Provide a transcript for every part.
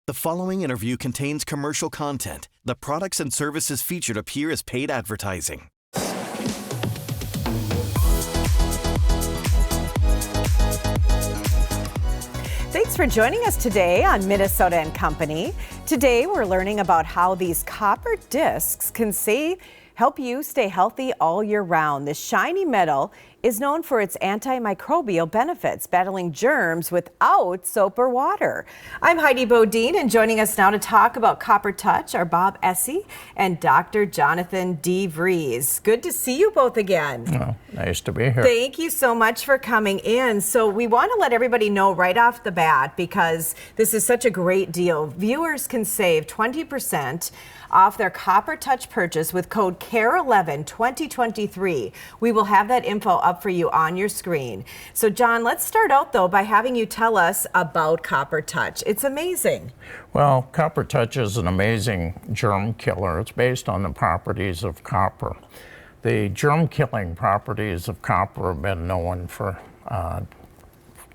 The following interview contains commercial content. The products and services featured appear as paid advertising. Thanks for joining us today on Minnesota and Company. Today we're learning about how these copper discs can help you stay healthy all year round. This shiny metal is known for its antimicrobial benefits, battling germs without soap or water. I'm Heidi Bodine, and joining us now to talk about CopperTouch are Bob Essie and Dr. Jonathan DeVries. Good to see you both again. Well, nice to be here. Thank you so much for coming in. So we want to let everybody know right off the bat, because this is such a great deal. Viewers can save 20% off their CopperTouch purchase with code KARE11 2023. We will have that info up for you on your screen. So John, let's start out though by having you tell us about CopperTouch. It's amazing. Well, CopperTouch is an amazing germ killer. It's based on the properties of copper. The germ killing properties of copper have been known for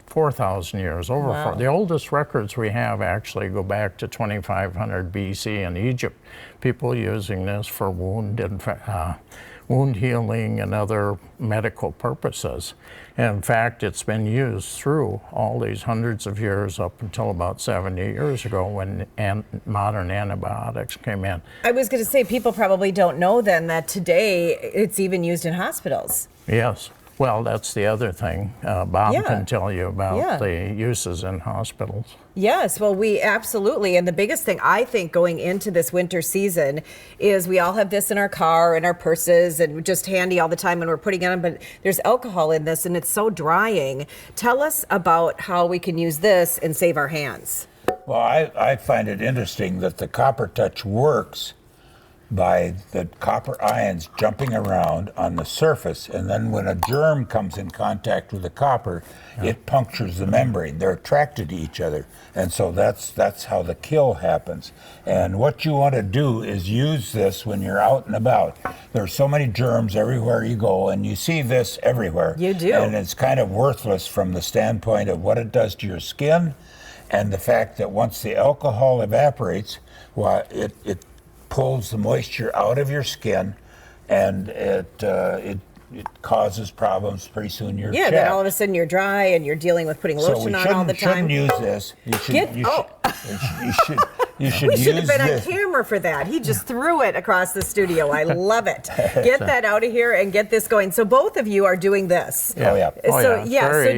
4,000 years. Wow. The oldest records we have actually go back to 2500 BC in Egypt. People using this for wound healing and other medical purposes. And in fact, it's been used through all these hundreds of years up until about 70 years ago when modern antibiotics came in. I was going to say, people probably don't know then that today it's even used in hospitals. Yes. Well, that's the other thing. Bob can tell you about the uses in hospitals. Yes, well, we absolutely. And the biggest thing I think going into this winter season is we all have this in our car, in our purses, and just handy all the time when we're putting it on, but there's alcohol in this and it's so drying. Tell us about how we can use this and save our hands. Well, I find it interesting that the CopperTouch works by the copper ions jumping around on the surface, and then when a germ comes in contact with the copper, it punctures the membrane. They're attracted to each other, and so that's how the kill happens. And what you want to do is use this when you're out and about. There's so many germs everywhere you go, and you see this everywhere. You do. And it's kind of worthless from the standpoint of what it does to your skin, and the fact that once the alcohol evaporates, well, it pulls the moisture out of your skin, and it causes problems pretty soon. You're chapped. Then all of a sudden you're dry and you're dealing with putting lotion on all the time. So we shouldn't use this. You should we use should have been this. On camera for that. He just threw it across the studio. I love it. Get that out of here and get this going. So both of you are doing this. Oh yeah. So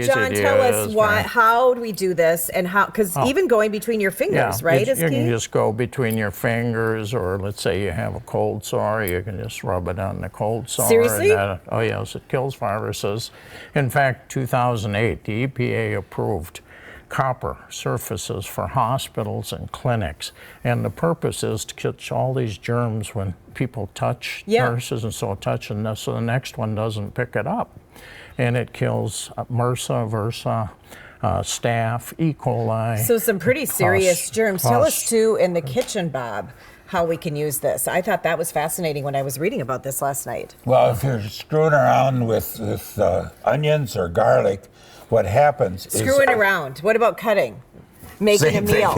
John, tell us how do we do this, and how? Because even going between your fingers, right, is key. You can just go between your fingers, or let's say you have a cold sore, you can just rub it on the cold sore. Seriously? Oh yes, it kills viruses. In fact, 2008, the EPA approved copper surfaces for hospitals and clinics, and the purpose is to catch all these germs when people touch nurses and so touching this, so the next one doesn't pick it up, and it kills MRSA, VRSA, staph, E. coli. So some pretty serious germs. Tell us too in the kitchen, Bob, how we can use this. I thought that was fascinating when I was reading about this last night. Well, if you're screwing around with onions or garlic, what happens is... Screwing around. What about cutting? Making a meal.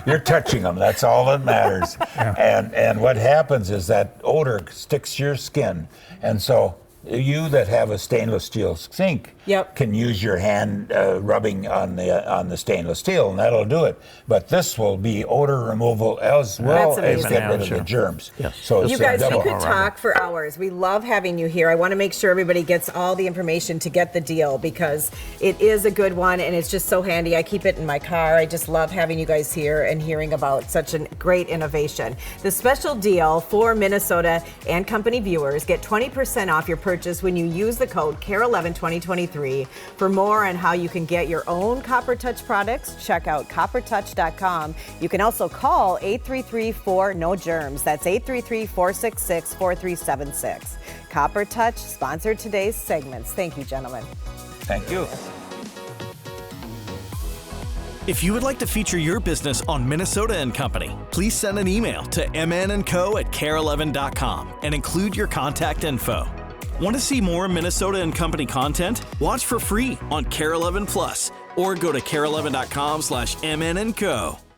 You're touching them. That's all that matters. And what happens is that odor sticks to your skin. And so you that have a stainless steel sink can use your hand rubbing on the stainless steel, and that'll do it. But this will be odor removal as well as get rid of the germs. Yes. So you guys, we could talk for hours. We love having you here. I want to make sure everybody gets all the information to get the deal, because it is a good one and it's just so handy. I keep it in my car. I just love having you guys here and hearing about such a great innovation. The special deal for Minnesota and Company viewers, get 20% off your purchase when you use the code KARE11 2023. For more on how you can get your own CopperTouch products, check out CopperTouch.com. You can also call 833-4-NO-GERMS. That's 833-466-4376. CopperTouch sponsored today's segments. Thank you, gentlemen. Thank you. If you would like to feature your business on Minnesota and Company, please send an email to mnandco@kare11.com and include your contact info. Want to see more Minnesota and Company content? Watch for free on KARE11 Plus or go to kare11.com/mnandco.